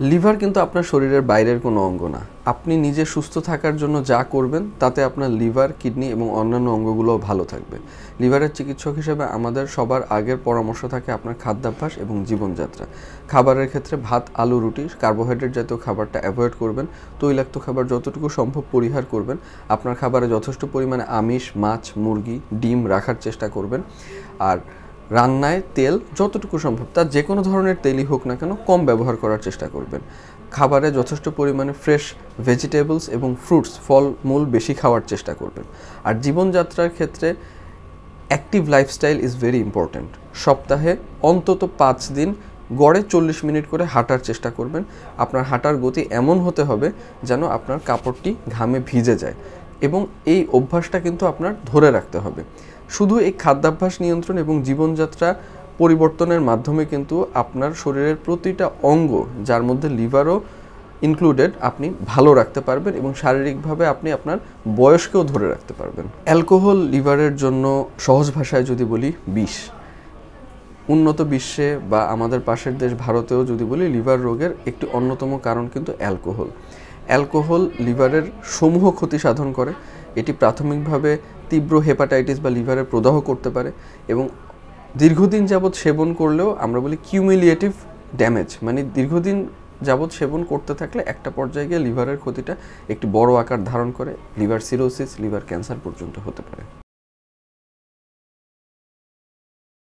Liver কিন্তু আপনার শরীরের বাইরের কোনো অঙ্গ না। আপনি নিজে সুস্থ থাকার জন্য যা করবেন তাতে আপনার লিভার, কিডনি এবং অন্যান্য অঙ্গগুলোও ভালো থাকবে। লিভারের চিকিৎসক হিসেবে আমাদের সবার আগের পরামর্শ থাকে আপনার খাদ্যাভ্যাস এবং জীবনযাত্রা। খাবারের ক্ষেত্রে ভাত, আলু, রুটি, কার্বোহাইড্রেট জাতীয় খাবারটা অ্যাভয়েড করবেন। তৈলাক্ত খাবার যতটুকু সম্ভব পরিহার করবেন। আপনার খাবারে যথেষ্ট পরিমাণে আমিষ, মাছ, মুরগি, ডিম রাখার চেষ্টা করবেন। আর রান্নায় তেল যতটুকু সম্ভব, তার যে কোনো ধরনের তেলই হোক না কেন, কম ব্যবহার করার চেষ্টা করবেন। খাবারে যথেষ্ট পরিমাণে ফ্রেশ ভেজিটেবলস এবং ফ্রুটস, ফলমূল বেশি খাওয়ার চেষ্টা করবেন। আর জীবনযাত্রার ক্ষেত্রে active lifestyle is very important. সপ্তাহে অন্তত 5 দিন গড়ে 40 মিনিট করে হাঁটার চেষ্টা করবেন। আপনার হাঁটার গতি এমন হতে হবে যেন আপনার কাপড়টি ঘামে ভিজে যায়, এবং এই অভ্যাসটা কিন্তু আপনার ধরে রাখতে হবে। শুধু এই খাদ্যাভ্যাস নিয়ন্ত্রণ এবং জীবনযাত্রা পরিবর্তনের মাধ্যমে কিন্তু আপনার শরীরের প্রতিটা অঙ্গ, যার মধ্যে লিভারও ইনক্লুডেড, আপনি ভালো রাখতে পারবেন এবং শারীরিকভাবে আপনি আপনার বয়সকেও ধরে রাখতে পারবেন। অ্যালকোহল লিভারের জন্য সহজ ভাষায় যদি বলি বিষ। উন্নত বিশ্বে বা আমাদের পাশের দেশ ভারতেও যদি বলি, লিভার রোগের একটি অন্যতম কারণ কিন্তু অ্যালকোহল। অ্যালকোহল লিভারের সমূহ ক্ষতি সাধন করে। এটি প্রাথমিকভাবে তীব্র হেপাটাইটিস বা লিভারের প্রদাহ করতে পারে, এবং দীর্ঘদিন যাবৎ সেবন করলেও আমরা বলি কিউমুলেটিভ ড্যামেজ, মানে দীর্ঘদিন যাবৎ সেবন করতে থাকলে একটা পর্যায়ে গিয়ে লিভারের ক্ষতিটা একটি বড় আকার ধারণ করে লিভার সিরোসিস, লিভার ক্যান্সার পর্যন্ত হতে পারে।